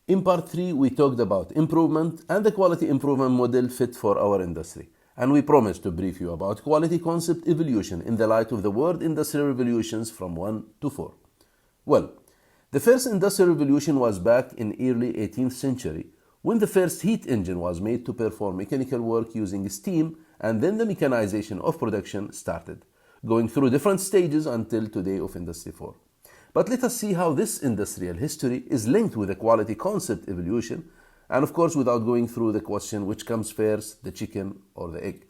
In part 3, we talked about improvement and the quality improvement model fit for our industry. And we promised to brief you about quality concept evolution in the light of the world industrial revolutions from 1 to 4. Well, the first industrial revolution was back in early 18th century when the first heat engine was made to perform mechanical work using steam, and then the mechanization of production started, going through different stages until today of Industry 4. But let us see how this industrial history is linked with the quality concept evolution, and of course without going through the question which comes first, the chicken or the egg.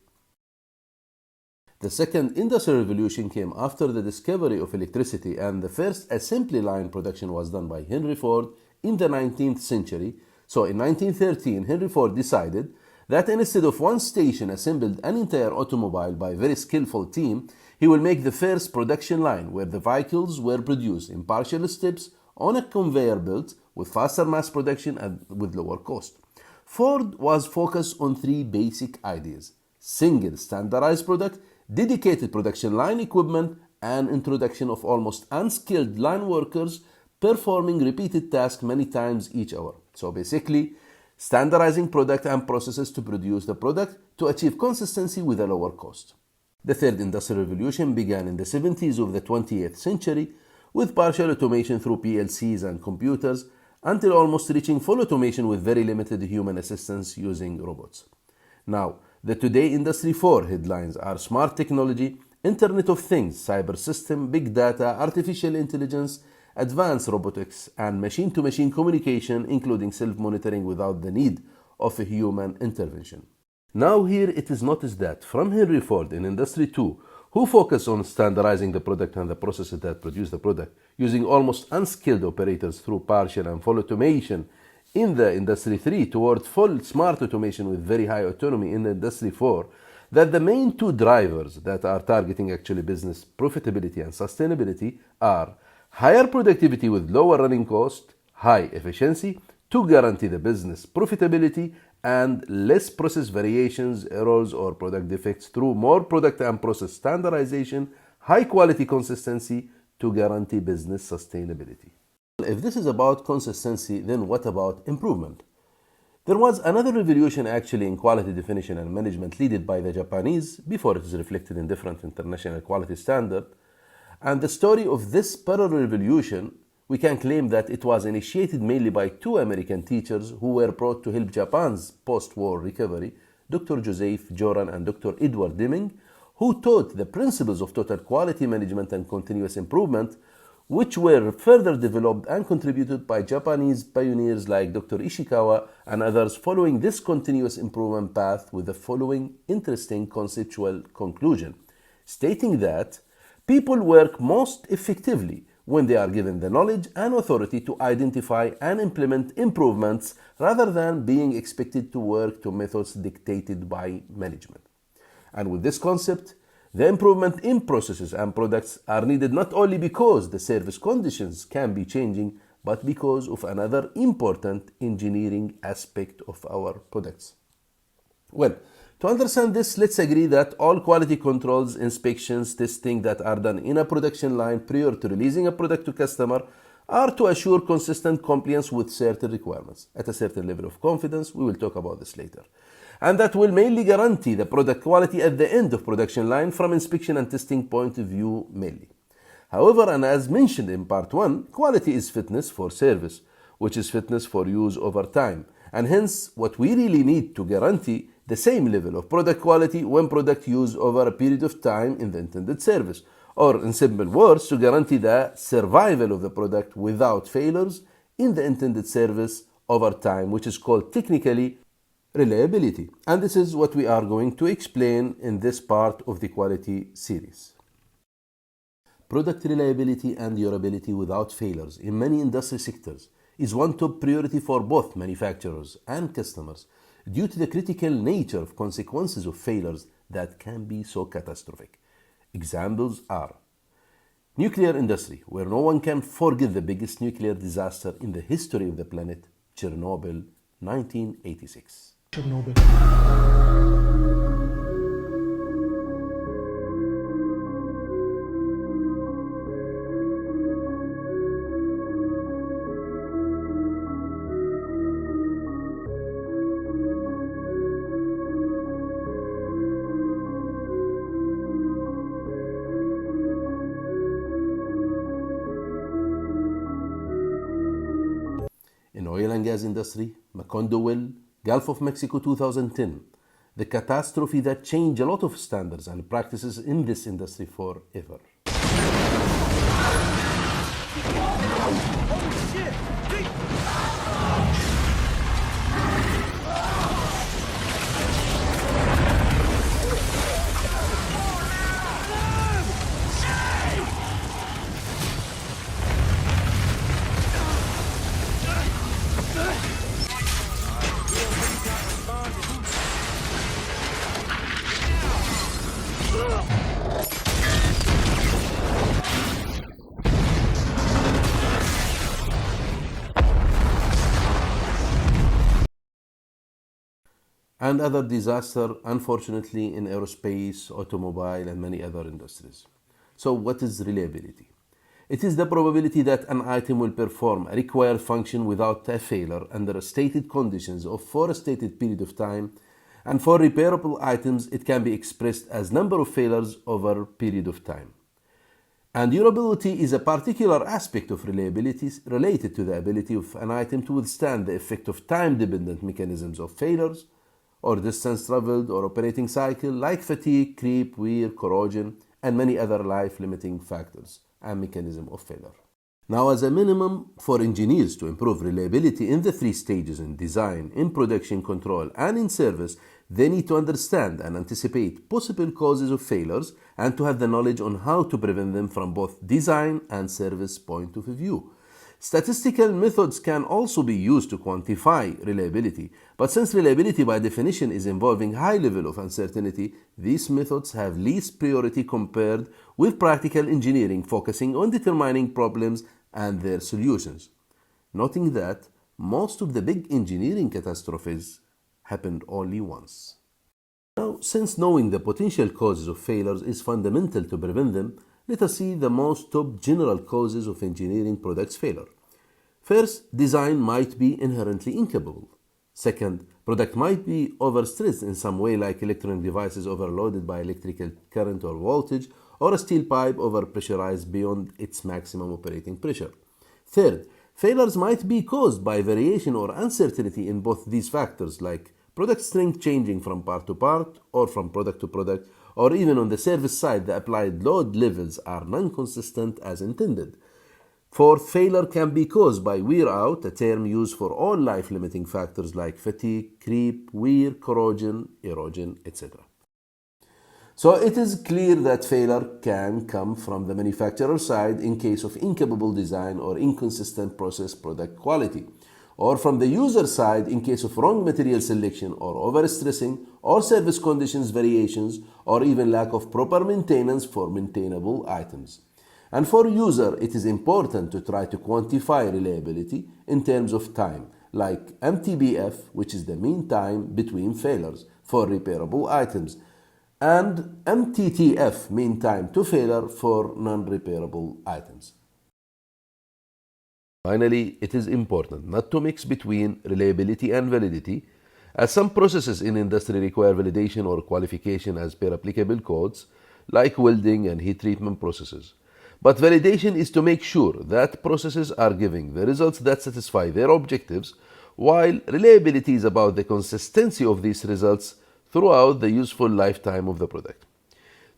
The second industrial revolution came after the discovery of electricity, and the first assembly line production was done by Henry Ford in the 19th century. So in 1913, Henry Ford decided that instead of one station assembled an entire automobile by a very skillful team, he will make the first production line where the vehicles were produced in partial steps on a conveyor belt with faster mass production and with lower cost. Ford was focused on three basic ideas: single standardized product, dedicated production line equipment, and introduction of almost unskilled line workers performing repeated tasks many times each hour. So basically, standardizing product and processes to produce the product to achieve consistency with a lower cost. The third industrial revolution began in the 70s of the 20th century with partial automation through PLCs and computers until almost reaching full automation with very limited human assistance using robots. Now, the today Industry 4 headlines are smart technology, Internet of Things, cyber system, big data, artificial intelligence, advanced robotics, and machine-to-machine communication, including self-monitoring without the need of a human intervention. Now here it is noticed that from Henry Ford in Industry 2, who focused on standardizing the product and the processes that produce the product, using almost unskilled operators through partial and full automation in the Industry 3 toward full smart automation with very high autonomy in the Industry 4, that the main two drivers that are targeting actually business profitability and sustainability are higher productivity with lower running cost, high efficiency to guarantee the business profitability, and less process variations, errors, or product defects through more product and process standardization, high quality consistency to guarantee business sustainability. If this is about consistency, then what about improvement? There was another revolution actually in quality definition and management led by the Japanese before it is reflected in different international quality standards. And the story of this parallel revolution, we can claim that it was initiated mainly by two American teachers who were brought to help Japan's post-war recovery, Dr. Joseph Joran and Dr. Edward Deming, who taught the principles of total quality management and continuous improvement, which were further developed and contributed by Japanese pioneers like Dr. Ishikawa and others following this continuous improvement path with the following interesting conceptual conclusion, stating that people work most effectively when they are given the knowledge and authority to identify and implement improvements rather than being expected to work to methods dictated by management. And with this concept, the improvement in processes and products are needed not only because the service conditions can be changing, but because of another important engineering aspect of our products. Well, to understand this, let's agree that all quality controls, inspections, testing that are done in a production line prior to releasing a product to customer are to assure consistent compliance with certain requirements at a certain level of confidence. We will talk about this later. And that will mainly guarantee the product quality at the end of production line from inspection and testing point of view mainly. However, and as mentioned in part 1, quality is fitness for service, which is fitness for use over time. And hence, what we really need to guarantee the same level of product quality when product used over a period of time in the intended service, or in simple words, to guarantee the survival of the product without failures in the intended service over time, which is called technically reliability. And this is what we are going to explain in this part of the quality series. Product reliability and durability without failures in many industry sectors is one top priority for both manufacturers and customers due to the critical nature of consequences of failures that can be so catastrophic. Examples are nuclear industry, where no one can forget the biggest nuclear disaster in the history of the planet, Chernobyl, 1986. and gas industry, Macondo well, Gulf of Mexico 2010, the catastrophe that changed a lot of standards and practices in this industry forever. And other disasters, unfortunately, in aerospace, automobile, and many other industries. So what is reliability? It is the probability that an item will perform a required function without a failure under stated conditions or for a stated period of time, and for repairable items it can be expressed as number of failures over a period of time. And durability is a particular aspect of reliability related to the ability of an item to withstand the effect of time-dependent mechanisms of failures, or distance traveled, or operating cycle like fatigue, creep, wear, corrosion, and many other life-limiting factors and mechanism of failure. Now, as a minimum, for engineers to improve reliability in the three stages in design, in production control, and in service, they need to understand and anticipate possible causes of failures and to have the knowledge on how to prevent them from both design and service point of view. Statistical methods can also be used to quantify reliability, but since reliability by definition is involving high level of uncertainty, these methods have least priority compared with practical engineering focusing on determining problems and their solutions. Noting that most of the big engineering catastrophes happened only once. Now, since knowing the potential causes of failures is fundamental to prevent them, let us see the most top general causes of engineering products failure. First, design might be inherently incapable. Second, product might be overstressed in some way, like electronic devices overloaded by electrical current or voltage, or a steel pipe overpressurized beyond its maximum operating pressure. Third, failures might be caused by variation or uncertainty in both these factors, like product strength changing from part to part or from product to product, or even on the service side, the applied load levels are non-consistent as intended. Fourth, failure can be caused by wear out, a term used for all life-limiting factors like fatigue, creep, wear, corrosion, erosion, etc. So it is clear that failure can come from the manufacturer side in case of incapable design or inconsistent process product quality, or from the user side in case of wrong material selection or overstressing or service conditions variations or even lack of proper maintenance for maintainable items. And for user, it is important to try to quantify reliability in terms of time, like MTBF, which is the mean time between failures for repairable items, and MTTF, mean time to failure for non-repairable items. Finally, it is important not to mix between reliability and validity, as some processes in industry require validation or qualification as per applicable codes, like welding and heat treatment processes. But validation is to make sure that processes are giving the results that satisfy their objectives, while reliability is about the consistency of these results throughout the useful lifetime of the product.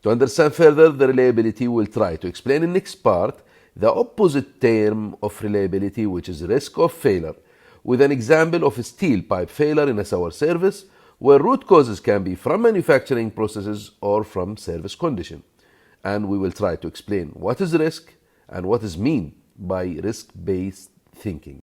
To understand further the reliability, we'll try to explain in next part the opposite term of reliability, which is risk of failure, with an example of a steel pipe failure in a sour service, where root causes can be from manufacturing processes or from service condition. And we will try to explain what is risk and what is meant by risk-based thinking.